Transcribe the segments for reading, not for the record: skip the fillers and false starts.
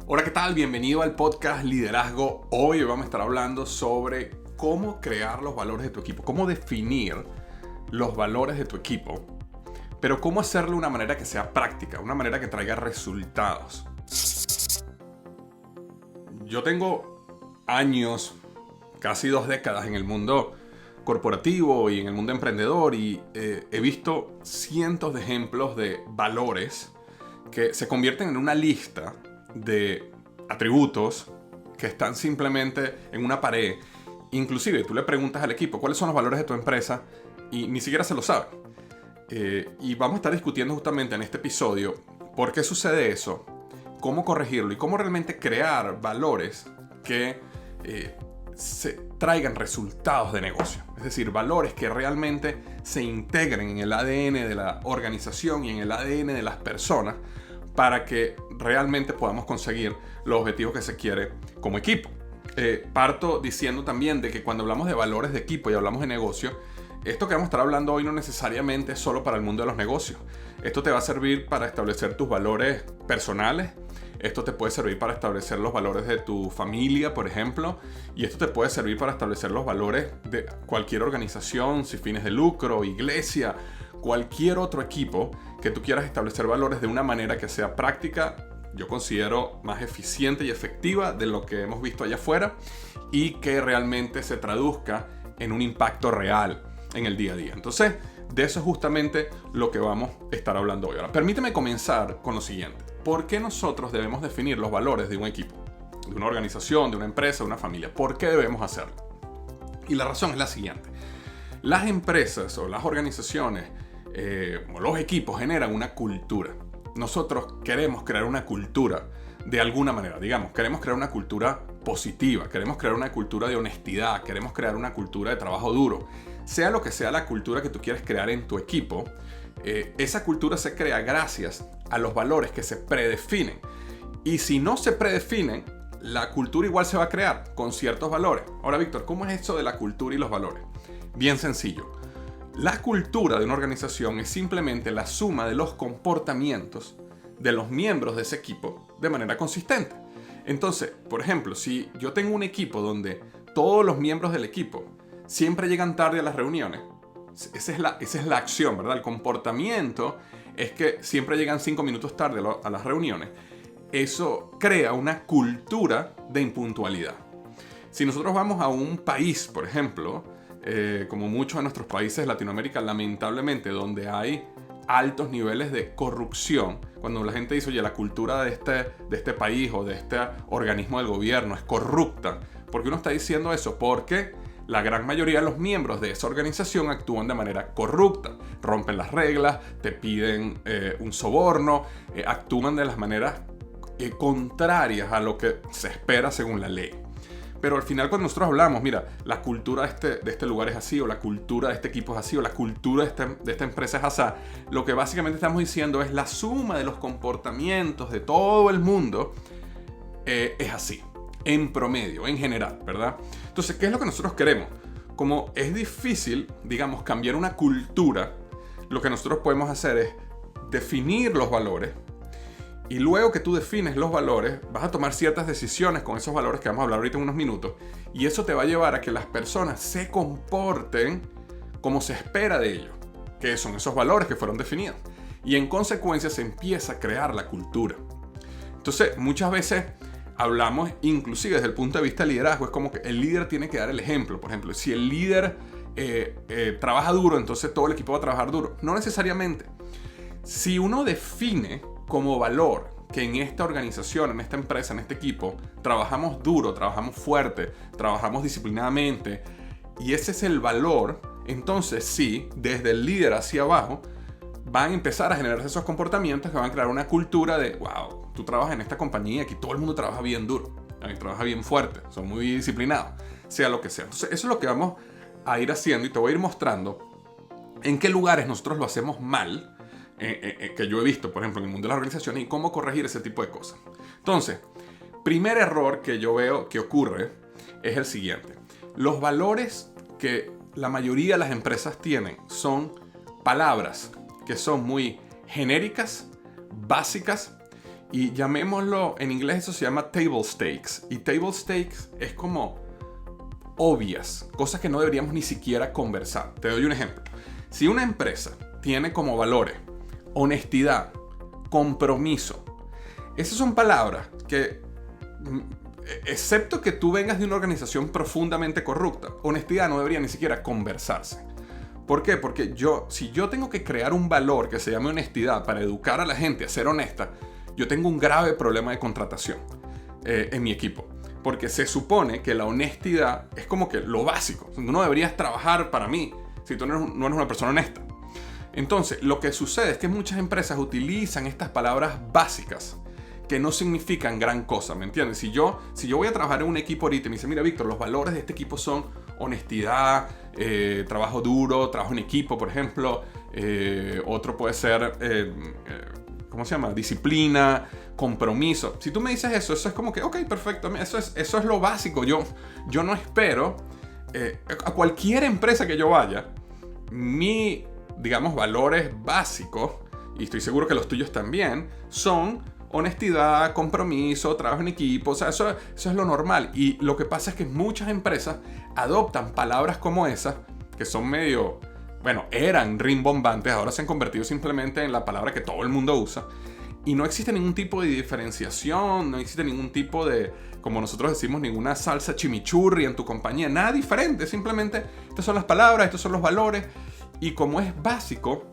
Hola, ¿qué tal? Bienvenido al podcast Liderazgo. Hoy vamos a estar hablando sobre cómo crear los valores de tu equipo, cómo definir los valores de tu equipo, pero cómo hacerlo de una manera que sea práctica, una manera que traiga resultados. Yo tengo años, casi 2 décadas en el mundo corporativo y en el mundo emprendedor y he visto cientos de ejemplos de valores que se convierten en una lista de atributos que están simplemente en una pared. Inclusive tú le preguntas al equipo cuáles son los valores de tu empresa y ni siquiera se lo saben. Y vamos a estar discutiendo justamente en este episodio por qué sucede eso, cómo corregirlo y cómo realmente crear valores que se traigan resultados de negocio. Es decir, valores que realmente se integren en el ADN de la organización y en el ADN de las personas para que realmente podamos conseguir los objetivos que se quiere como equipo. Parto diciendo también de que cuando hablamos de valores de equipo y hablamos de negocio, esto que vamos a estar hablando hoy no necesariamente es solo para el mundo de los negocios. Esto te va a servir para establecer tus valores personales. Esto te puede servir para establecer los valores de tu familia, por ejemplo. Y esto te puede servir para establecer los valores de cualquier organización, sin fines de lucro, iglesia, cualquier otro equipo que tú quieras establecer valores de una manera que sea práctica. Yo considero más eficiente y efectiva de lo que hemos visto allá afuera y que realmente se traduzca en un impacto real en el día a día. Entonces, de eso es justamente lo que vamos a estar hablando hoy. Ahora, permíteme comenzar con lo siguiente. ¿Por qué nosotros debemos definir los valores de un equipo, de una organización, de una empresa, de una familia? ¿Por qué debemos hacerlo? Y la razón es la siguiente. Las empresas o las organizaciones o los equipos generan una cultura. Nosotros queremos crear una cultura de alguna manera. Digamos, queremos crear una cultura positiva, queremos crear una cultura de honestidad, queremos crear una cultura de trabajo duro. Sea lo que sea la cultura que tú quieres crear en tu equipo, esa cultura se crea gracias a los valores que se predefinen. Y si no se predefinen, la cultura igual se va a crear con ciertos valores. Ahora, Víctor, ¿cómo es eso de la cultura y los valores? Bien sencillo. La cultura de una organización es simplemente la suma de los comportamientos de los miembros de ese equipo de manera consistente. Entonces, por ejemplo, si yo tengo un equipo donde todos los miembros del equipo siempre llegan tarde a las reuniones, esa es la acción, ¿verdad? El comportamiento es que siempre llegan 5 minutos tarde a las reuniones. Eso crea una cultura de impuntualidad. Si nosotros vamos a un país, por ejemplo, como muchos de nuestros países de Latinoamérica, lamentablemente, donde hay altos niveles de corrupción, cuando la gente dice, oye, la cultura de este país o de este organismo del gobierno es corrupta, ¿por qué uno está diciendo eso? Porque la gran mayoría de los miembros de esa organización actúan de manera corrupta, rompen las reglas, te piden un soborno, actúan de las maneras contrarias a lo que se espera según la ley. Pero al final, cuando nosotros hablamos, mira, la cultura de este lugar es así, o la cultura de este equipo es así, o la cultura de esta empresa es así, lo que básicamente estamos diciendo es la suma de los comportamientos de todo el mundo es así, en promedio, en general, ¿verdad? Entonces, ¿qué es lo que nosotros queremos? Como es difícil, digamos, cambiar una cultura, lo que nosotros podemos hacer es definir los valores. Y luego que tú defines los valores, vas a tomar ciertas decisiones con esos valores que vamos a hablar ahorita en unos minutos. Y eso te va a llevar a que las personas se comporten como se espera de ellos, que son esos valores que fueron definidos. Y en consecuencia se empieza a crear la cultura. Entonces, muchas veces hablamos, inclusive desde el punto de vista de liderazgo, es como que el líder tiene que dar el ejemplo. Por ejemplo, si el líder trabaja duro, entonces todo el equipo va a trabajar duro. No necesariamente. Si uno define como valor que en esta organización, en esta empresa, en este equipo, trabajamos duro, trabajamos fuerte, trabajamos disciplinadamente, y ese es el valor, entonces sí, desde el líder hacia abajo, van a empezar a generarse esos comportamientos que van a crear una cultura de, wow, tú trabajas en esta compañía, aquí todo el mundo trabaja bien duro, trabaja bien fuerte, son muy disciplinados, sea lo que sea. Entonces eso es lo que vamos a ir haciendo y te voy a ir mostrando en qué lugares nosotros lo hacemos mal, que yo he visto, por ejemplo, en el mundo de las organizaciones, y cómo corregir ese tipo de cosas. Entonces, primer error que yo veo que ocurre es el siguiente. Los valores que la mayoría de las empresas tienen son palabras que son muy genéricas, básicas Y llamémoslo, en inglés eso se llama table stakes. Y table stakes es como obvias, cosas que no deberíamos ni siquiera conversar. Te doy un ejemplo. Si una empresa tiene como valores honestidad, compromiso, esas son palabras que, excepto que tú vengas de una organización profundamente corrupta, honestidad no debería ni siquiera conversarse. ¿Por qué? Porque si yo tengo que crear un valor que se llame honestidad para educar a la gente a ser honesta, yo tengo un grave problema de contratación en mi equipo. Porque se supone que la honestidad es como que lo básico. Tú no deberías trabajar para mí si tú no eres una persona honesta. Entonces, lo que sucede es que muchas empresas utilizan estas palabras básicas que no significan gran cosa, ¿me entiendes? Si yo voy a trabajar en un equipo ahorita y me dice, mira, Víctor, los valores de este equipo son honestidad, trabajo duro, trabajo en equipo, por ejemplo. Otro puede ser, ¿cómo se llama? Disciplina, compromiso. Si tú me dices eso es como que, ok, perfecto, eso es lo básico. Yo no espero, a cualquier empresa que yo vaya, digamos, valores básicos, y estoy seguro que los tuyos también, son honestidad, compromiso, trabajo en equipo. O sea, eso es lo normal. Y lo que pasa es que muchas empresas adoptan palabras como esas, que son medio, bueno, eran rimbombantes, ahora se han convertido simplemente en la palabra que todo el mundo usa. Y no existe ningún tipo de diferenciación, no existe ningún tipo de, como nosotros decimos, ninguna salsa chimichurri en tu compañía, nada diferente. Simplemente, estas son las palabras, estos son los valores. Y como es básico,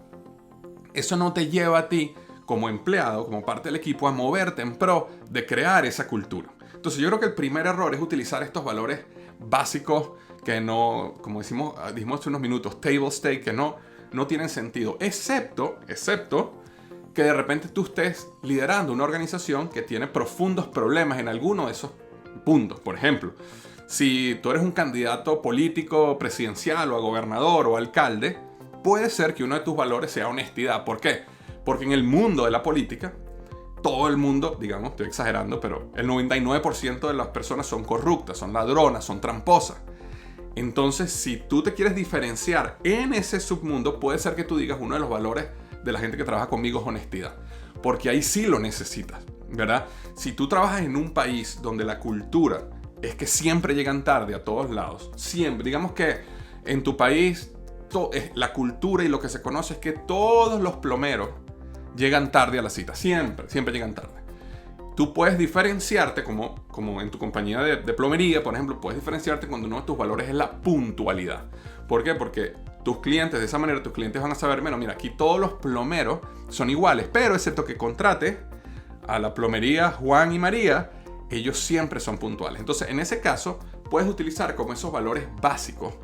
eso no te lleva a ti, como empleado, como parte del equipo, a moverte en pro de crear esa cultura. Entonces yo creo que el primer error es utilizar estos valores básicos que no, como dijimos hace unos minutos, table stake, que no tienen sentido, excepto que de repente tú estés liderando una organización que tiene profundos problemas en alguno de esos puntos. Por ejemplo, si tú eres un candidato político, presidencial o a gobernador o alcalde, puede ser que uno de tus valores sea honestidad. ¿Por qué? Porque en el mundo de la política, todo el mundo, digamos, estoy exagerando, pero el 99% de las personas son corruptas, son ladronas, son tramposas. Entonces, si tú te quieres diferenciar en ese submundo, puede ser que tú digas uno de los valores de la gente que trabaja conmigo es honestidad. Porque ahí sí lo necesitas, ¿verdad? Si tú trabajas en un país donde la cultura es que siempre llegan tarde a todos lados, siempre, digamos que en tu país la cultura y lo que se conoce es que todos los plomeros llegan tarde a la cita, siempre llegan tarde. Tú puedes diferenciarte como en tu compañía de plomería, por ejemplo, puedes diferenciarte cuando uno de tus valores es la puntualidad. ¿Por qué? Porque tus clientes, de esa manera, tus clientes van a saber, bueno, mira, aquí todos los plomeros son iguales, pero excepto que contrate a la plomería Juan y María, ellos siempre son puntuales. Entonces, en ese caso, puedes utilizar como esos valores básicos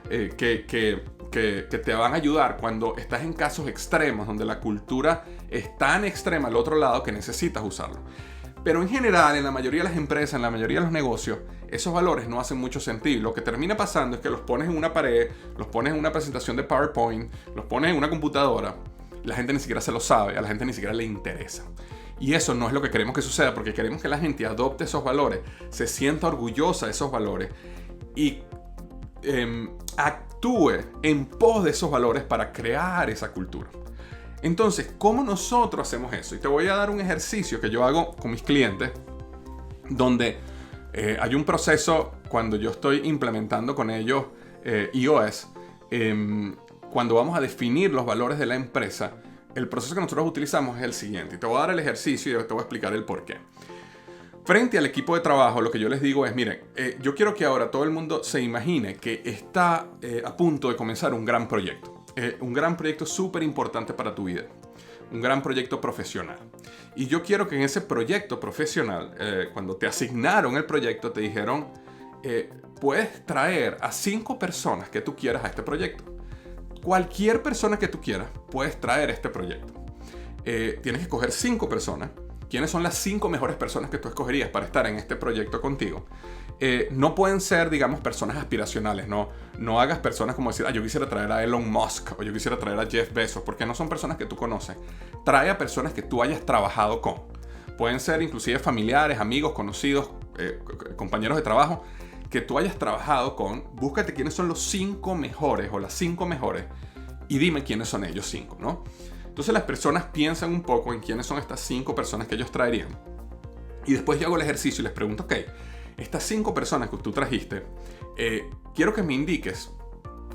que te van a ayudar cuando estás en casos extremos, donde la cultura es tan extrema al otro lado que necesitas usarlo. Pero en general, en la mayoría de las empresas, en la mayoría de los negocios, esos valores no hacen mucho sentido. Lo que termina pasando es que los pones en una pared, los pones en una presentación de PowerPoint, los pones en una computadora, la gente ni siquiera se lo sabe, a la gente ni siquiera le interesa. Y eso no es lo que queremos que suceda, porque queremos que la gente adopte esos valores, se sienta orgullosa de esos valores y actúe en pos de esos valores para crear esa cultura. Entonces, ¿cómo nosotros hacemos eso? Y te voy a dar un ejercicio que yo hago con mis clientes, donde hay un proceso cuando yo estoy implementando con ellos iOS, cuando vamos a definir los valores de la empresa, el proceso que nosotros utilizamos es el siguiente. Y te voy a dar el ejercicio y te voy a explicar el por qué. Frente al equipo de trabajo, lo que yo les digo es, miren, yo quiero que ahora todo el mundo se imagine que está a punto de comenzar un gran proyecto. Un gran proyecto súper importante para tu vida. Un gran proyecto profesional. Y yo quiero que en ese proyecto profesional, cuando te asignaron el proyecto, te dijeron, puedes traer a 5 personas que tú quieras a este proyecto. Cualquier persona que tú quieras, puedes traer a este proyecto. Tienes que escoger 5 personas. ¿Quiénes son las 5 mejores personas que tú escogerías para estar en este proyecto contigo? No pueden ser, digamos, personas aspiracionales. No hagas personas como decir, yo quisiera traer a Elon Musk o yo quisiera traer a Jeff Bezos, porque no son personas que tú conoces. Trae a personas que tú hayas trabajado con. Pueden ser inclusive familiares, amigos, conocidos, compañeros de trabajo que tú hayas trabajado con. Búscate quiénes son los 5 mejores o las 5 mejores y dime quiénes son ellos 5, ¿no? Entonces las personas piensan un poco en quiénes son estas 5 personas que ellos traerían. Y después yo hago el ejercicio y les pregunto, ok, estas 5 personas que tú trajiste, quiero que me indiques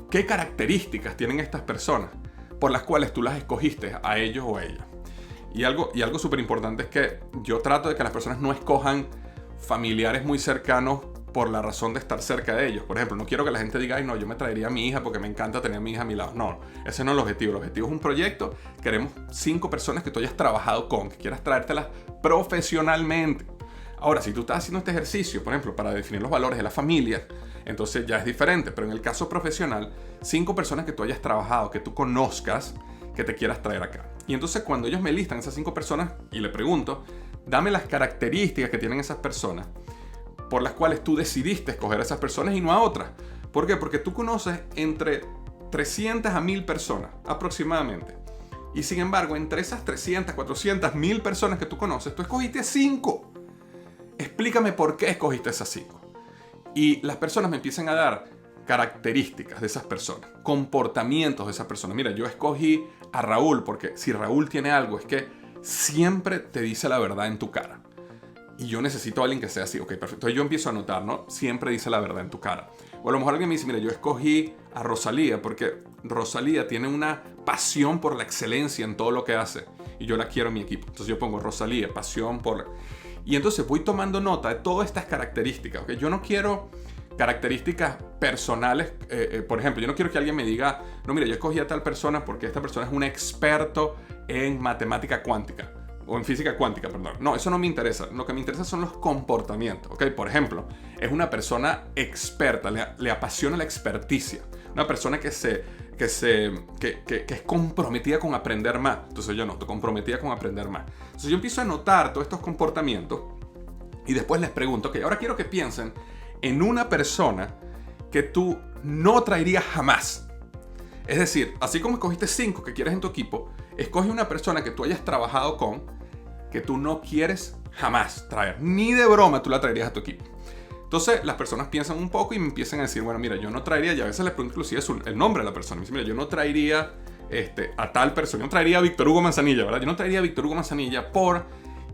qué características tienen estas personas por las cuales tú las escogiste a ellos o a ellas. Y algo súper importante es que yo trato de que las personas no escojan familiares muy cercanos por la razón de estar cerca de ellos. Por ejemplo, no quiero que la gente diga, ay no, yo me traería a mi hija porque me encanta tener a mi hija a mi lado. No, ese no es el objetivo. El objetivo es un proyecto. Queremos 5 personas que tú hayas trabajado con, que quieras traértelas profesionalmente. Ahora, si tú estás haciendo este ejercicio, por ejemplo, para definir los valores de la familia, entonces ya es diferente. Pero en el caso profesional, 5 personas que tú hayas trabajado, que tú conozcas, que te quieras traer acá. Y entonces cuando ellos me listan esas 5 personas y le pregunto, dame las características que tienen esas personas por las cuales tú decidiste escoger a esas personas y no a otras. ¿Por qué? Porque tú conoces entre 300 a 1000 personas aproximadamente. Y sin embargo, entre esas 300, 400, 1000 personas que tú conoces, tú escogiste 5. Explícame por qué escogiste esas 5. Y las personas me empiezan a dar características de esas personas, comportamientos de esas personas. Mira, yo escogí a Raúl porque si Raúl tiene algo es que siempre te dice la verdad en tu cara. Y yo necesito a alguien que sea así. Ok, perfecto. Entonces yo empiezo a notar, ¿no? Siempre dice la verdad en tu cara. O a lo mejor alguien me dice, mira, yo escogí a Rosalía porque Rosalía tiene una pasión por la excelencia en todo lo que hace. Y yo la quiero en mi equipo. Entonces yo pongo Rosalía, pasión por... Y entonces voy tomando nota de todas estas características. ¿Okay? Yo no quiero características personales. Por ejemplo, yo no quiero que alguien me diga, no, mira, yo escogí a tal persona porque esta persona es un experto en matemática cuántica. O en física cuántica, perdón. No, eso no me interesa. Lo que me interesa son los comportamientos. ¿Okay? Por ejemplo, es una persona experta, le apasiona la experticia. Una persona que es comprometida con aprender más. Entonces yo noto, comprometida con aprender más. Entonces yo empiezo a notar todos estos comportamientos y después les pregunto, ok, ahora quiero que piensen en una persona que tú no traerías jamás. Es decir, así como escogiste 5 que quieres en tu equipo, escoge una persona que tú hayas trabajado con, que tú no quieres jamás traer. Ni de broma tú la traerías a tu equipo. Entonces las personas piensan un poco y me empiezan a decir, bueno, mira, yo no traería, y a veces les pregunto inclusive el nombre de la persona. Me dicen, mira, yo no traería a tal persona, yo no traería a Víctor Hugo Manzanilla, ¿verdad? Yo no traería a Víctor Hugo Manzanilla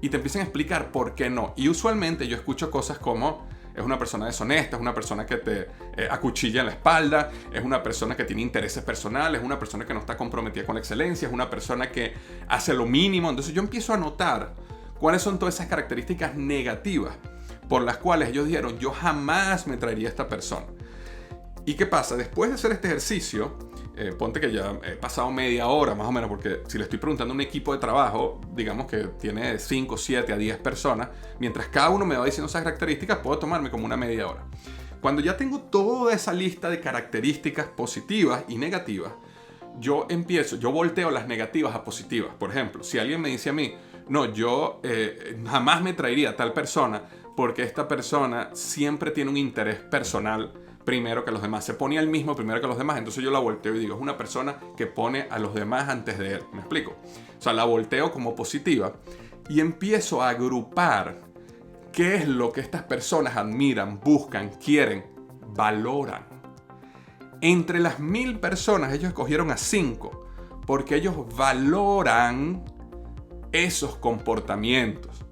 y te empiezan a explicar por qué no. Y usualmente yo escucho cosas como, es una persona deshonesta, es una persona que te acuchilla en la espalda, es una persona que tiene intereses personales, es una persona que no está comprometida con la excelencia, es una persona que hace lo mínimo. Entonces yo empiezo a notar cuáles son todas esas características negativas por las cuales ellos dijeron, yo jamás me traería a esta persona. ¿Y qué pasa? Después de hacer este ejercicio, ponte que ya he pasado media hora más o menos, porque si le estoy preguntando a un equipo de trabajo, digamos que tiene 5, 7 a 10 personas, mientras cada uno me va diciendo esas características, puedo tomarme como una media hora. Cuando ya tengo toda esa lista de características positivas y negativas, yo volteo las negativas a positivas. Por ejemplo, si alguien me dice a mí, no, yo jamás me traería a tal persona porque esta persona siempre tiene un interés personal primero que los demás, se pone al mismo primero que los demás, entonces yo la volteo y digo, es una persona que pone a los demás antes de él. ¿Me explico? O sea, la volteo como positiva y empiezo a agrupar qué es lo que estas personas admiran, buscan, quieren, valoran. Entre las 1000 personas ellos escogieron a 5 porque ellos valoran esos comportamientos.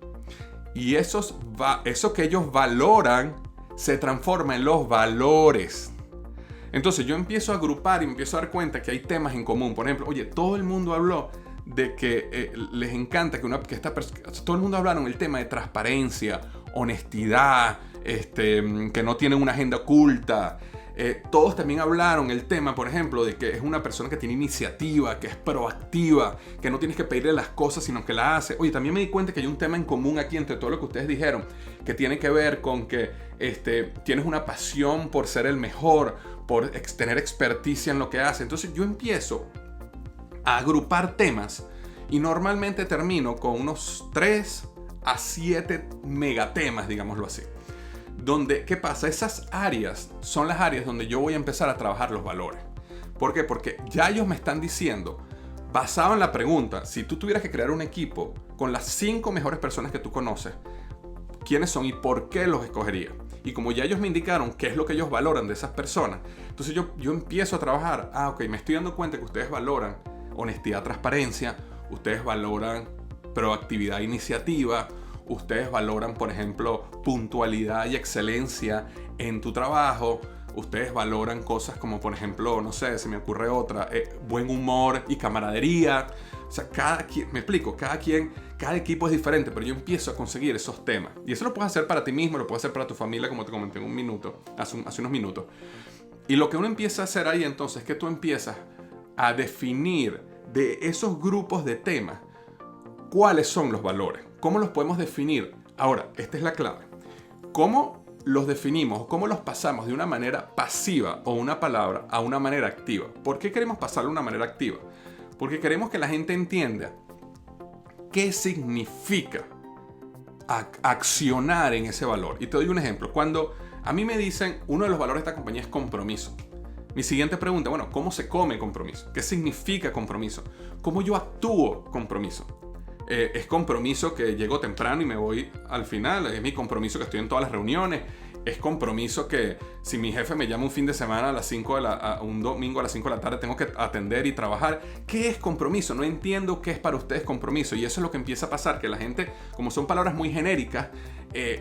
Y eso que ellos valoran se transforma en los valores. Entonces yo empiezo a agrupar y me empiezo a dar cuenta que hay temas en común. Por ejemplo, oye, todo el mundo habló de que les encanta todo el mundo hablaron el tema de transparencia, honestidad, que no tienen una agenda oculta. Todos también hablaron el tema, por ejemplo, de que es una persona que tiene iniciativa, que es proactiva, que no tienes que pedirle las cosas, sino que las hace. Oye, también me di cuenta que hay un tema en común aquí entre todo lo que ustedes dijeron, que tiene que ver con que tienes una pasión por ser el mejor, por tener experticia en lo que hace. Entonces yo empiezo a agrupar temas y normalmente termino con unos 3 a 7 megatemas, digámoslo así. Donde, ¿qué pasa? Esas áreas son las áreas donde yo voy a empezar a trabajar los valores. ¿Por qué? Porque ya ellos me están diciendo, basado en la pregunta, si tú tuvieras que crear un equipo con las 5 mejores personas que tú conoces, ¿quiénes son y por qué los escogerías? Y como ya ellos me indicaron qué es lo que ellos valoran de esas personas, entonces yo empiezo a trabajar, ok, me estoy dando cuenta que ustedes valoran honestidad, transparencia, ustedes valoran proactividad e iniciativa, ustedes valoran, por ejemplo, puntualidad y excelencia en tu trabajo, ustedes valoran cosas como, por ejemplo, no sé, se me ocurre otra, buen humor y camaradería. O sea, me explico, cada equipo es diferente, pero yo empiezo a conseguir esos temas. Y eso lo puedes hacer para ti mismo, lo puedes hacer para tu familia, como te comenté en un minuto, hace unos minutos. Y lo que uno empieza a hacer ahí entonces es que tú empiezas a definir de esos grupos de temas cuáles son los valores, cómo los podemos definir. Ahora, esta es la clave. ¿Cómo los definimos o cómo los pasamos de una manera pasiva o una palabra a una manera activa? ¿Por qué queremos pasarlo de una manera activa? Porque queremos que la gente entienda qué significa accionar en ese valor. Y te doy un ejemplo. Cuando a mí me dicen, uno de los valores de esta compañía es compromiso. Mi siguiente pregunta, bueno, ¿cómo se come compromiso? ¿Qué significa compromiso? ¿Cómo yo actúo compromiso? ¿Es compromiso que llego temprano y me voy al final? ¿Es mi compromiso que estoy en todas las reuniones? ¿Es compromiso que si mi jefe me llama un fin de semana un domingo a las 5 de la tarde tengo que atender y trabajar? ¿Qué es compromiso? No entiendo qué es para ustedes compromiso. Y eso es lo que empieza a pasar, que la gente, como son palabras muy genéricas,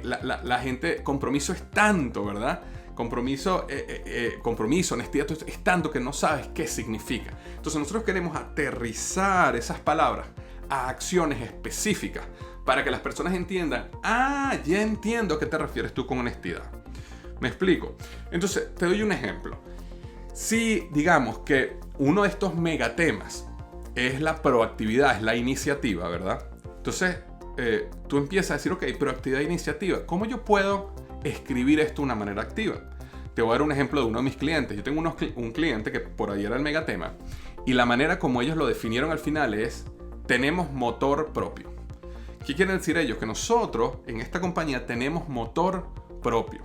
la gente, compromiso es tanto, ¿verdad? Compromiso, honestidad, es tanto que no sabes qué significa. Entonces nosotros queremos aterrizar esas palabras a acciones específicas para que las personas entiendan, ya entiendo a qué te refieres tú con honestidad. ¿Me explico? Entonces, te doy un ejemplo. Si digamos que uno de estos megatemas es la proactividad, es la iniciativa, ¿verdad? Entonces, tú empiezas a decir, ok, proactividad e iniciativa, ¿cómo yo puedo escribir esto de una manera activa? Te voy a dar un ejemplo de uno de mis clientes. Yo tengo un cliente que por ahí era el megatema y la manera como ellos lo definieron al final es, tenemos motor propio. ¿Qué quieren decir ellos? Que nosotros en esta compañía tenemos motor propio.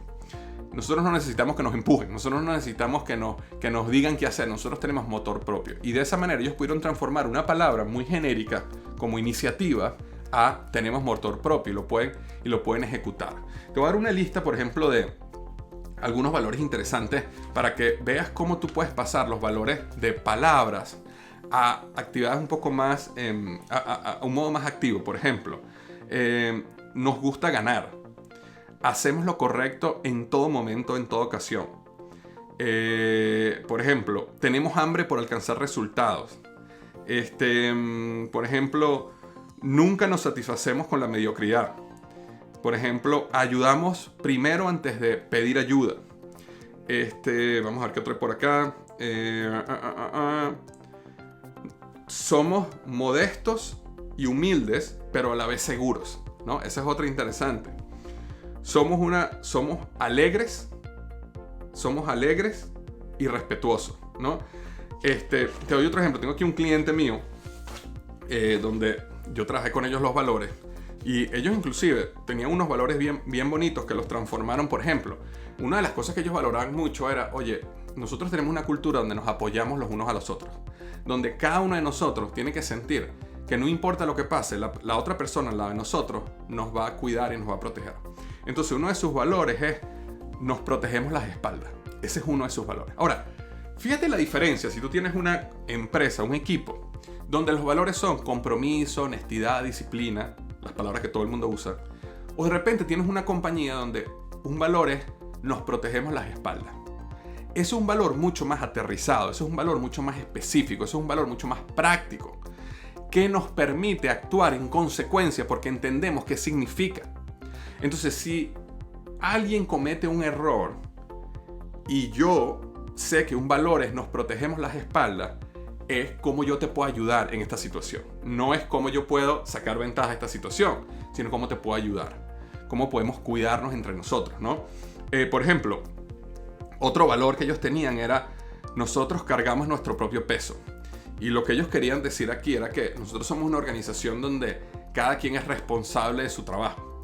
Nosotros no necesitamos que nos empujen, nosotros no necesitamos que nos digan qué hacer, nosotros tenemos motor propio. Y de esa manera ellos pudieron transformar una palabra muy genérica como iniciativa a tenemos motor propio y lo pueden ejecutar. Te voy a dar una lista, por ejemplo, de algunos valores interesantes para que veas cómo tú puedes pasar los valores de palabras a actividades un poco más, a un modo más activo. Por ejemplo, nos gusta ganar. Hacemos lo correcto en todo momento, en toda ocasión. Por ejemplo, tenemos hambre por alcanzar resultados. Por ejemplo, nunca nos satisfacemos con la mediocridad. Por ejemplo, ayudamos primero antes de pedir ayuda. Vamos a ver qué otro hay por acá. Somos modestos y humildes, pero a la vez seguros, ¿no? Esa es otra interesante. Somos alegres y respetuosos, ¿no? Te doy otro ejemplo. Tengo aquí un cliente mío donde yo trabajé con ellos los valores y ellos inclusive tenían unos valores bien bonitos que los transformaron. Por ejemplo, una de las cosas que ellos valoraban mucho era, oye, nosotros tenemos una cultura donde nos apoyamos los unos a los otros, donde cada uno de nosotros tiene que sentir que no importa lo que pase, la otra persona al lado de nosotros nos va a cuidar y nos va a proteger. Entonces uno de sus valores es nos protegemos las espaldas. Ese es uno de sus valores. Ahora, fíjate la diferencia si tú tienes una empresa, un equipo, donde los valores son compromiso, honestidad, disciplina, las palabras que todo el mundo usa, o de repente tienes una compañía donde un valor es nos protegemos las espaldas. Es un valor mucho más aterrizado, es un valor mucho más específico, es un valor mucho más práctico, que nos permite actuar en consecuencia porque entendemos qué significa. Entonces, si alguien comete un error y yo sé que un valor es nos protegemos las espaldas, es cómo yo te puedo ayudar en esta situación. No es cómo yo puedo sacar ventaja de esta situación, sino cómo te puedo ayudar. Cómo podemos cuidarnos entre nosotros, ¿no? Por ejemplo, otro valor que ellos tenían era nosotros cargamos nuestro propio peso. Y lo que ellos querían decir aquí era que nosotros somos una organización donde cada quien es responsable de su trabajo.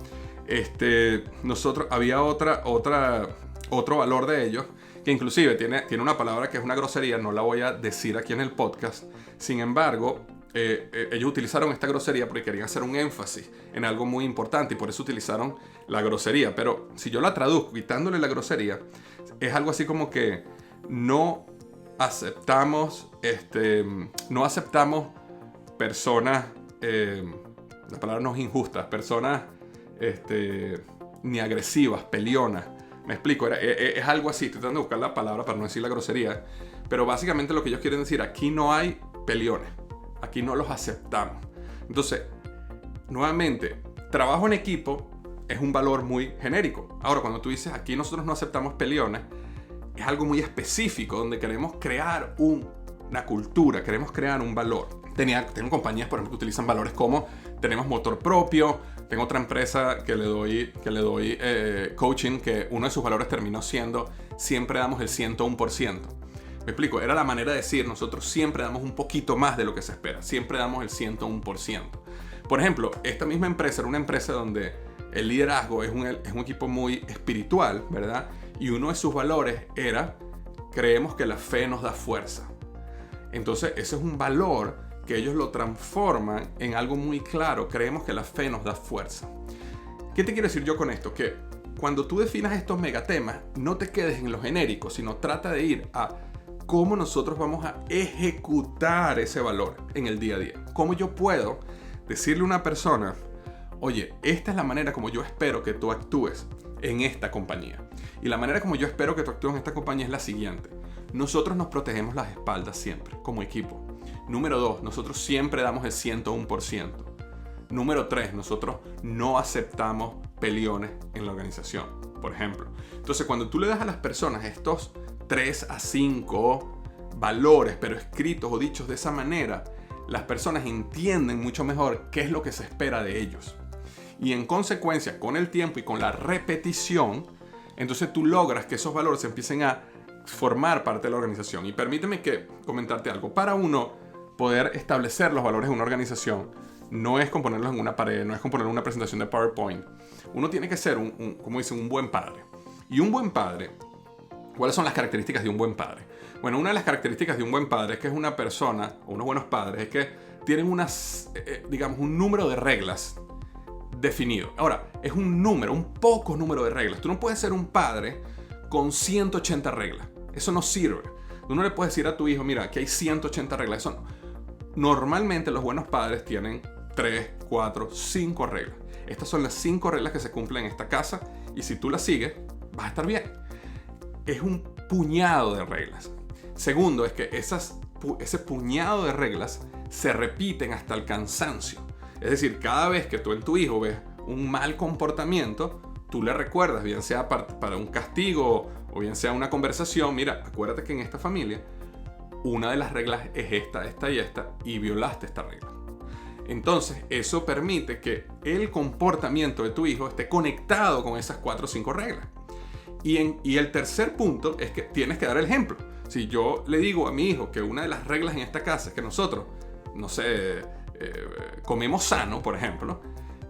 Había otro valor de ellos que inclusive tiene una palabra que es una grosería, no la voy a decir aquí en el podcast. Sin embargo, ellos utilizaron esta grosería porque querían hacer un énfasis en algo muy importante y por eso utilizaron la grosería. Pero si yo la traduzco quitándole la grosería, es algo así como que no aceptamos personas, la palabra no es injustas, personas ni agresivas, peleonas. Me explico, es algo así, estoy tratando de buscar la palabra para no decir la grosería, pero básicamente lo que ellos quieren decir, aquí no hay peleones, aquí no los aceptamos. Entonces, nuevamente, trabajo en equipo es un valor muy genérico. Ahora, cuando tú dices aquí nosotros no aceptamos peleones, es algo muy específico, donde queremos crear una cultura, queremos crear un valor. Tengo compañías, por ejemplo, que utilizan valores como tenemos motor propio. Tengo otra empresa que le doy coaching, que uno de sus valores terminó siendo siempre damos el 101%. Me explico, era la manera de decir nosotros siempre damos un poquito más de lo que se espera, siempre damos el 101%. Por ejemplo, esta misma empresa era una empresa donde el liderazgo es un equipo muy espiritual, ¿verdad? Y uno de sus valores era creemos que la fe nos da fuerza. Entonces ese es un valor que ellos lo transforman en algo muy claro. Creemos que la fe nos da fuerza. ¿Qué te quiero decir yo con esto? Que cuando tú definas estos megatemas, no te quedes en lo genérico, sino trata de ir a cómo nosotros vamos a ejecutar ese valor en el día a día. ¿Cómo yo puedo decirle a una persona, oye, esta es la manera como yo espero que tú actúes en esta compañía? Y la manera como yo espero que tú actúes en esta compañía es la siguiente. Nosotros nos protegemos las espaldas siempre, como equipo. Número 2, nosotros siempre damos el 101%. Número 3, nosotros no aceptamos peleones en la organización, por ejemplo. Entonces, cuando tú le das a las personas estos 3 a 5 valores, pero escritos o dichos de esa manera, las personas entienden mucho mejor qué es lo que se espera de ellos. Y en consecuencia, con el tiempo y con la repetición, entonces tú logras que esos valores empiecen a formar parte de la organización. Y permíteme comentarte algo. Para uno poder establecer los valores de una organización, no es con ponerlos en una pared, no es con ponerlos en una presentación de PowerPoint. Uno tiene que ser como dicen, un buen padre. Y un buen padre, ¿cuáles son las características de un buen padre? Bueno, una de las características de un buen padre es que es una persona, o unos buenos padres, es que tienen un número de reglas definido. Ahora, es un poco número de reglas. Tú no puedes ser un padre con 180 reglas. Eso no sirve. Tú no le puedes decir a tu hijo, mira, aquí hay 180 reglas. Eso no. Normalmente los buenos padres tienen 3, 4, 5 reglas. Estas son las 5 reglas que se cumplen en esta casa y si tú las sigues, vas a estar bien. Es un puñado de reglas. Segundo, es que ese puñado de reglas se repiten hasta el cansancio. Es decir, cada vez que tú en tu hijo ves un mal comportamiento, tú le recuerdas, bien sea para un castigo o bien sea una conversación, mira, acuérdate que en esta familia una de las reglas es esta y esta, y violaste esta regla. Entonces, eso permite que el comportamiento de tu hijo esté conectado con esas 4 o 5 reglas. Y el tercer punto es que tienes que dar el ejemplo. Si yo le digo a mi hijo que una de las reglas en esta casa es que nosotros, comemos sano, por ejemplo,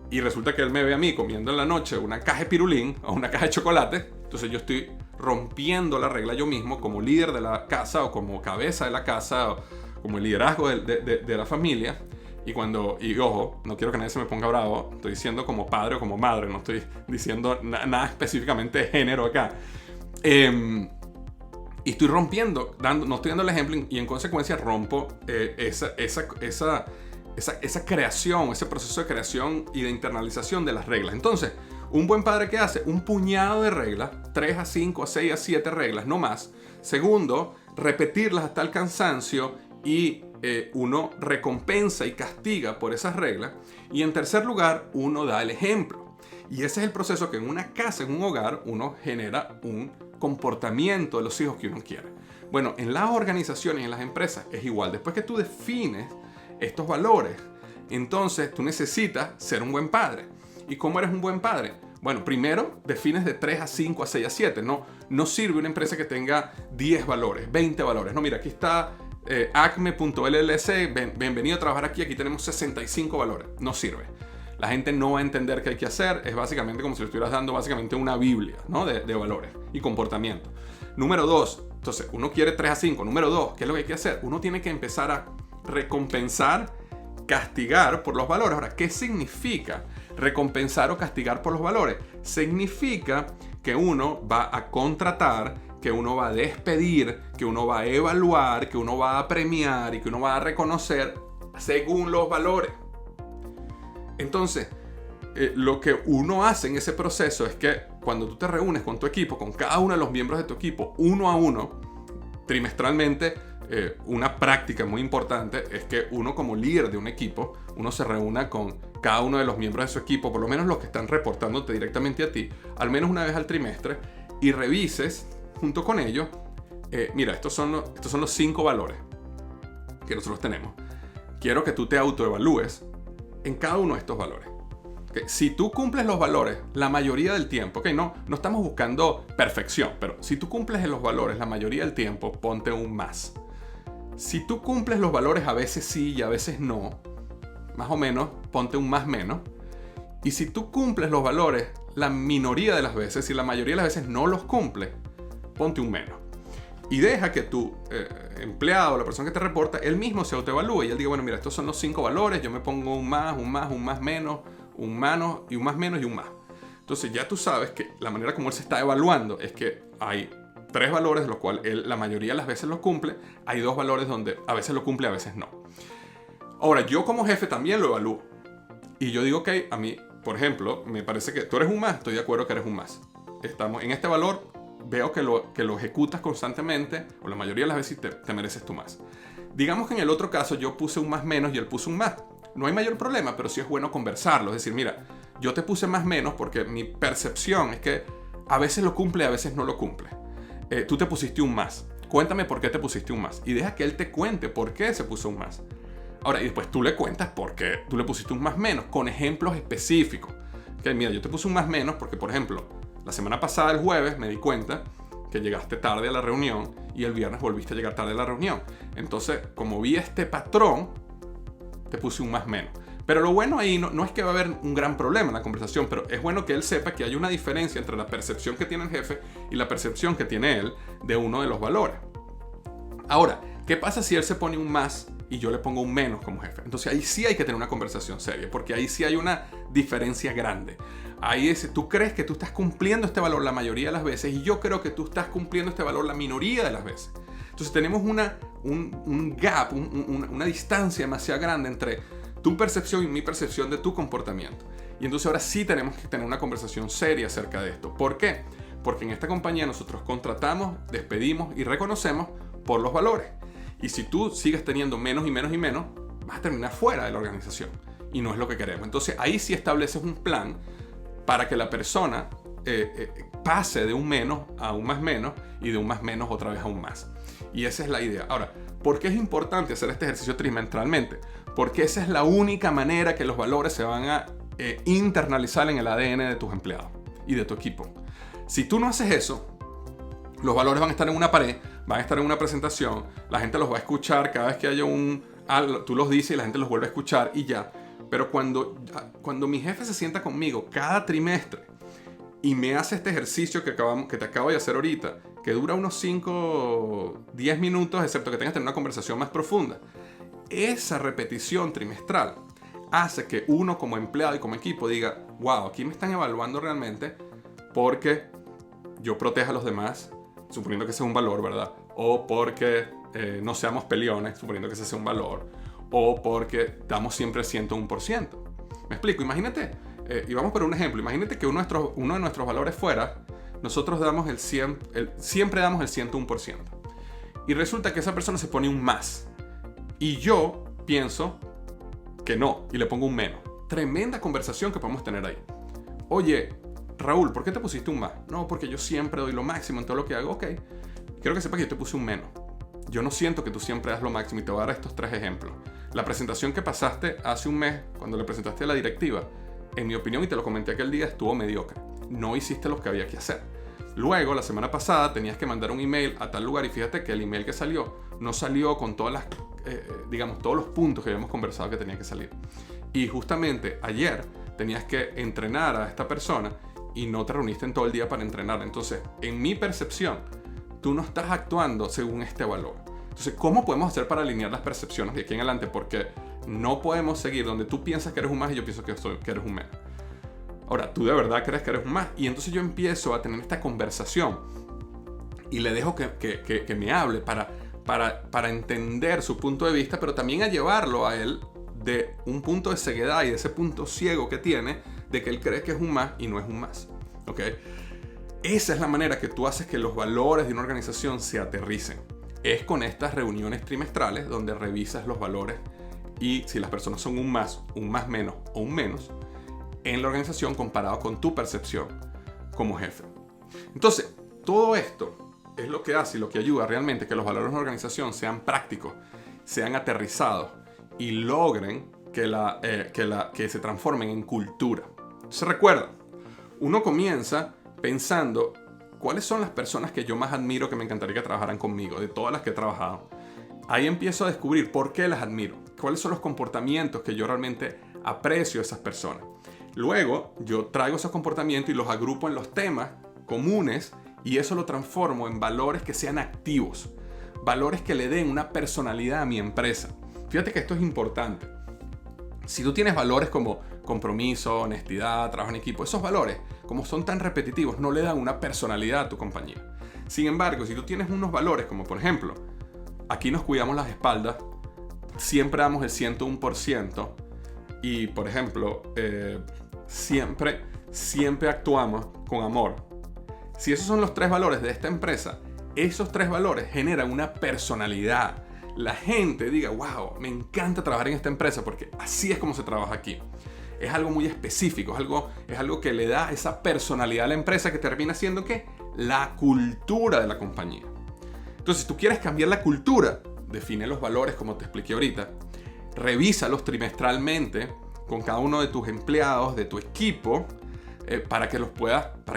y resulta que él me ve a mí comiendo en la noche una caja de pirulín o una caja de chocolate, entonces yo estoy rompiendo la regla yo mismo como líder de la casa o como cabeza de la casa o como el liderazgo de la familia. Y ojo, no quiero que nadie se me ponga bravo, estoy diciendo como padre o como madre, no estoy diciendo nada específicamente de género acá. Y estoy rompiendo, no estoy dando el ejemplo y en consecuencia rompo esa creación, ese proceso de creación y de internalización de las reglas. Entonces, un buen padre, ¿qué hace? Un puñado de reglas, 3 a 5 a 6 a 7 reglas, no más. Segundo, repetirlas hasta el cansancio y uno recompensa y castiga por esas reglas. Y en tercer lugar, uno da el ejemplo. Y ese es el proceso que en una casa, en un hogar, uno genera un comportamiento de los hijos que uno quiere. Bueno, en las organizaciones y en las empresas es igual. Después que tú defines estos valores, entonces tú necesitas ser un buen padre. ¿Y cómo eres un buen padre? Bueno, primero defines de 3 a 5 a 6 a 7. No sirve una empresa que tenga 10 valores, 20 valores. No, mira, aquí está acme.llc, bienvenido a trabajar aquí tenemos 65 valores. No sirve. La gente no va a entender qué hay que hacer. Es básicamente como si le estuvieras dando básicamente una biblia, ¿no? de valores y comportamiento. Número 2, entonces uno quiere 3 a 5. Número 2, ¿qué es lo que hay que hacer? Uno tiene que empezar a recompensar, castigar por los valores. Ahora, ¿qué significa recompensar o castigar por los valores? Significa que uno va a contratar, que uno va a despedir, que uno va a evaluar, que uno va a premiar y que uno va a reconocer según los valores. Entonces, lo que uno hace en ese proceso es que cuando tú te reúnes con tu equipo, con cada uno de los miembros de tu equipo, uno a uno, trimestralmente, una práctica muy importante es que uno como líder de un equipo, uno se reúna con cada uno de los miembros de su equipo, por lo menos los que están reportándote directamente a ti, al menos una vez al trimestre, y revises junto con ellos, mira, estos son los 5 valores que nosotros tenemos. Quiero que tú te autoevalúes en cada uno de estos valores. ¿Okay? Si tú cumples los valores la mayoría del tiempo, ¿okay? No estamos buscando perfección, pero si tú cumples los valores la mayoría del tiempo, ponte un más. Si tú cumples los valores a veces sí y a veces no, más o menos, ponte un más menos. Y si tú cumples los valores la minoría de las veces y la mayoría de las veces no los cumples, ponte un menos. Y deja que tu empleado, la persona que te reporta, él mismo se autoevalúe y él diga, bueno, mira, estos son los 5 valores, yo me pongo un más menos, un menos y un más menos y un más. Entonces ya tú sabes que la manera como él se está evaluando es que hay 3 valores, de los cuales él la mayoría de las veces los cumple, hay 2 valores donde a veces lo cumple, a veces no. Ahora, yo como jefe también lo evalúo. Y yo digo, ok, a mí, por ejemplo, me parece que tú eres un más, estoy de acuerdo que eres un más. Estamos en este valor, veo que lo ejecutas constantemente, o la mayoría de las veces te mereces tu más. Digamos que en el otro caso yo puse un más menos y él puso un más. No hay mayor problema, pero sí es bueno conversarlo. Es decir, mira, yo te puse más menos porque mi percepción es que a veces lo cumple, a veces no lo cumple. Tú te pusiste un más. Cuéntame por qué te pusiste un más. Y deja que él te cuente por qué se puso un más. Ahora, y después tú le cuentas por qué tú le pusiste un más menos, con ejemplos específicos. Que mira, yo te puse un más menos porque, por ejemplo, la semana pasada, el jueves, me di cuenta que llegaste tarde a la reunión y el viernes volviste a llegar tarde a la reunión. Entonces, como vi este patrón, te puse un más menos. Pero lo bueno ahí no es que va a haber un gran problema en la conversación, pero es bueno que él sepa que hay una diferencia entre la percepción que tiene el jefe y la percepción que tiene él de uno de los valores. Ahora, ¿qué pasa si él se pone un más y yo le pongo un menos como jefe? Entonces ahí sí hay que tener una conversación seria, porque ahí sí hay una diferencia grande. Ahí tú crees que tú estás cumpliendo este valor la mayoría de las veces y yo creo que tú estás cumpliendo este valor la minoría de las veces. Entonces tenemos un gap, una distancia demasiado grande entre tu percepción y mi percepción de tu comportamiento. Y entonces ahora sí tenemos que tener una conversación seria acerca de esto. ¿Por qué? Porque en esta compañía nosotros contratamos, despedimos y reconocemos por los valores. Y si tú sigues teniendo menos y menos y menos, vas a terminar fuera de la organización. Y no es lo que queremos. Entonces ahí sí estableces un plan para que la persona pase de un menos a un más menos y de un más menos otra vez a un más. Y esa es la idea. Ahora, ¿por qué es importante hacer este ejercicio trimestralmente? Porque esa es la única manera que los valores se van a internalizar en el ADN de tus empleados y de tu equipo. Si tú no haces eso, los valores van a estar en una pared, van a estar en una presentación, la gente los va a escuchar cada vez que haya tú los dices y la gente los vuelve a escuchar y ya. Pero cuando mi jefe se sienta conmigo cada trimestre y me hace este ejercicio que te acabo de hacer ahorita, que dura unos 5-10 minutos, excepto que tengas que tener una conversación más profunda, esa repetición trimestral hace que uno como empleado y como equipo diga, wow, aquí me están evaluando realmente porque yo protejo a los demás, suponiendo que ese es un valor, ¿verdad? O porque no seamos peleones, suponiendo que ese sea un valor, o porque damos siempre el 101%. ¿Me explico? Imagínate, y vamos por un ejemplo, imagínate que uno de nuestros valores fuera, nosotros damos siempre damos el 101%. Y resulta que esa persona se pone un más. Y yo pienso que no, y le pongo un menos. Tremenda conversación que podemos tener ahí. Oye, Raúl, ¿por qué te pusiste un más? No, porque yo siempre doy lo máximo en todo lo que hago. Ok, quiero que sepas que yo te puse un menos. Yo no siento que tú siempre das lo máximo y te voy a dar estos 3 ejemplos. La presentación que pasaste hace un mes, cuando le presentaste a la directiva, en mi opinión, y te lo comenté aquel día, estuvo mediocre. No hiciste lo que había que hacer. Luego, la semana pasada, tenías que mandar un email a tal lugar y fíjate que el email que salió no salió con todos los puntos que habíamos conversado que tenía que salir. Y justamente ayer tenías que entrenar a esta persona y no te reuniste en todo el día para entrenar. Entonces, en mi percepción, tú no estás actuando según este valor. Entonces, ¿cómo podemos hacer para alinear las percepciones de aquí en adelante? Porque no podemos seguir donde tú piensas que eres un más y yo pienso que eres un menos. Ahora, tú de verdad crees que eres un más. Y entonces yo empiezo a tener esta conversación y le dejo que me hable para para entender su punto de vista, pero también a llevarlo a él de un punto de ceguedad y de ese punto ciego que tiene de que él cree que es un más y no es un más. ¿Ok? Esa es la manera que tú haces que los valores de una organización se aterricen. Es con estas reuniones trimestrales donde revisas los valores y si las personas son un más menos o un menos en la organización comparado con tu percepción como jefe. Entonces, todo esto es lo que hace y lo que ayuda realmente que los valores de una organización sean prácticos, sean aterrizados y logren que se transformen en cultura. Entonces recuerda, uno comienza pensando cuáles son las personas que yo más admiro que me encantaría que trabajaran conmigo, de todas las que he trabajado. Ahí empiezo a descubrir por qué las admiro, cuáles son los comportamientos que yo realmente aprecio de esas personas. Luego yo traigo esos comportamientos y los agrupo en los temas comunes y eso lo transformo en valores que sean activos, valores que le den una personalidad a mi empresa. Fíjate que esto es importante. Si tú tienes valores como compromiso, honestidad, trabajo en equipo, esos valores, como son tan repetitivos, no le dan una personalidad a tu compañía. Sin embargo, si tú tienes unos valores como por ejemplo, aquí nos cuidamos las espaldas, siempre damos el 101% y por ejemplo, siempre actuamos con amor. Si esos son los 3 valores de esta empresa, esos 3 valores generan una personalidad. La gente diga, wow, me encanta trabajar en esta empresa porque así es como se trabaja aquí. Es algo muy específico, es algo que le da esa personalidad a la empresa que termina siendo ¿qué? La cultura de la compañía. Entonces, si tú quieres cambiar la cultura, define los valores como te expliqué ahorita, revísalos trimestralmente con cada uno de tus empleados, de tu equipo, para que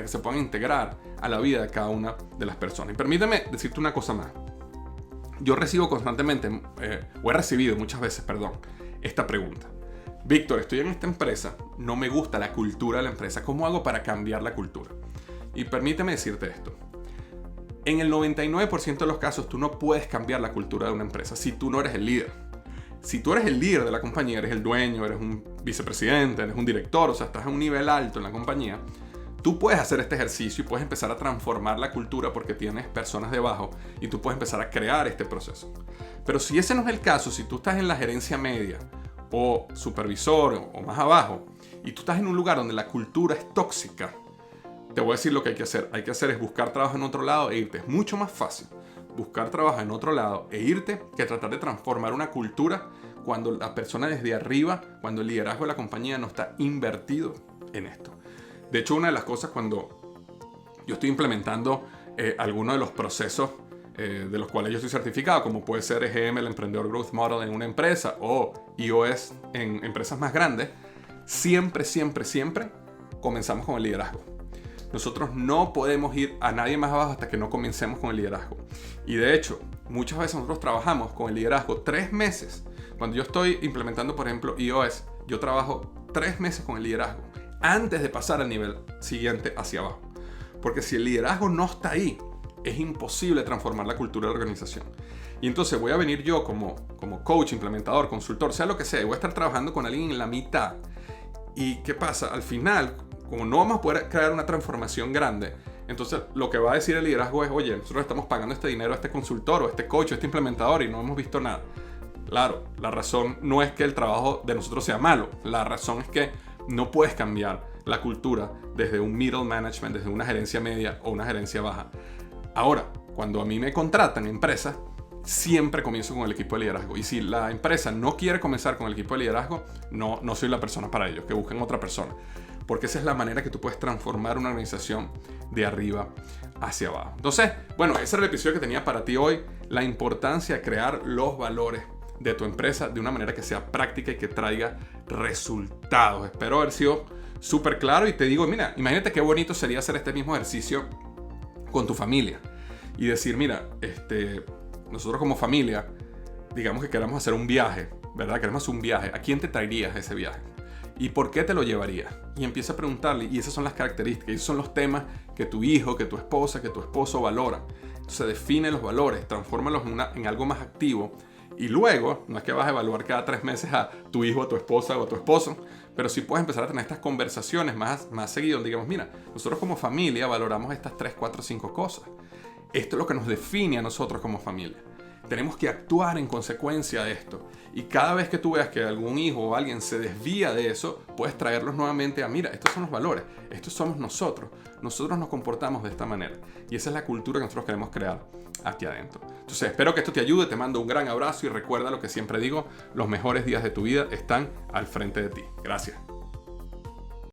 se puedan integrar a la vida de cada una de las personas. Y permíteme decirte una cosa más. Yo recibo constantemente, o he recibido muchas veces, esta pregunta. Víctor, estoy en esta empresa, no me gusta la cultura de la empresa. ¿Cómo hago para cambiar la cultura? Y permíteme decirte esto. En el 99% de los casos, tú no puedes cambiar la cultura de una empresa si tú no eres el líder. Si tú eres el líder de la compañía, eres el dueño, eres un vicepresidente, eres un director, o sea, estás a un nivel alto en la compañía, tú puedes hacer este ejercicio y puedes empezar a transformar la cultura porque tienes personas debajo y tú puedes empezar a crear este proceso. Pero si ese no es el caso, si tú estás en la gerencia media o supervisor o más abajo y tú estás en un lugar donde la cultura es tóxica, te voy a decir lo que hay que hacer. Hay que hacer es buscar trabajo en otro lado e irte. Es mucho más fácil buscar trabajo en otro lado e irte que tratar de transformar una cultura cuando la persona desde arriba, cuando el liderazgo de la compañía no está invertido en esto. De hecho, una de las cosas cuando yo estoy implementando algunos de los procesos de los cuales yo estoy certificado, como puede ser EGM, el Emprendedor Growth Model en una empresa, o EOS en empresas más grandes, siempre comenzamos con el liderazgo. Nosotros no podemos ir a nadie más abajo hasta que no comencemos con el liderazgo. Y de hecho, muchas veces nosotros trabajamos con el liderazgo 3 meses. Cuando yo estoy implementando, por ejemplo, EOS, yo trabajo 3 meses con el liderazgo antes de pasar al nivel siguiente hacia abajo. Porque si el liderazgo no está ahí, es imposible transformar la cultura de la organización. Y entonces voy a venir yo como coach, implementador, consultor, sea lo que sea, voy a estar trabajando con alguien en la mitad. ¿Y qué pasa? Al final, como no vamos a poder crear una transformación grande, entonces lo que va a decir el liderazgo es, oye, nosotros estamos pagando este dinero a este consultor o a este coach o a este implementador y no hemos visto nada. Claro, la razón no es que el trabajo de nosotros sea malo, la razón es que no puedes cambiar la cultura desde un middle management, desde una gerencia media o una gerencia baja. Ahora, cuando a mí me contratan empresas, siempre comienzo con el equipo de liderazgo. Y si la empresa no quiere comenzar con el equipo de liderazgo, no soy la persona para ellos, que busquen otra persona. Porque esa es la manera que tú puedes transformar una organización de arriba hacia abajo. Entonces, bueno, ese era el episodio que tenía para ti hoy. La importancia de crear los valores de tu empresa de una manera que sea práctica y que traiga resultados. Espero haber sido súper claro y te digo, mira, imagínate qué bonito sería hacer este mismo ejercicio con tu familia y decir, mira, nosotros como familia, digamos que queremos hacer un viaje, ¿verdad? Queremos hacer un viaje. ¿A quién te traerías ese viaje? ¿Y por qué te lo llevarías? Y empieza a preguntarle, y esas son las características, esos son los temas que tu hijo, que tu esposa, que tu esposo valora. Entonces define los valores, transfórmalos en algo más activo. Y luego, no es que vas a evaluar cada 3 meses a tu hijo, a tu esposa o a tu esposo, pero sí puedes empezar a tener estas conversaciones más seguido, donde digamos, mira, nosotros como familia valoramos estas 3, 4, 5 cosas. Esto es lo que nos define a nosotros como familia. tenemos que actuar en consecuencia de esto. Y cada vez que tú veas que algún hijo o alguien se desvía de eso, puedes traerlos nuevamente a, mira, estos son los valores, estos somos nosotros nos comportamos de esta manera. Y esa es la cultura que nosotros queremos crear aquí adentro. Entonces, espero que esto te ayude, te mando un gran abrazo y recuerda lo que siempre digo, los mejores días de tu vida están al frente de ti. Gracias.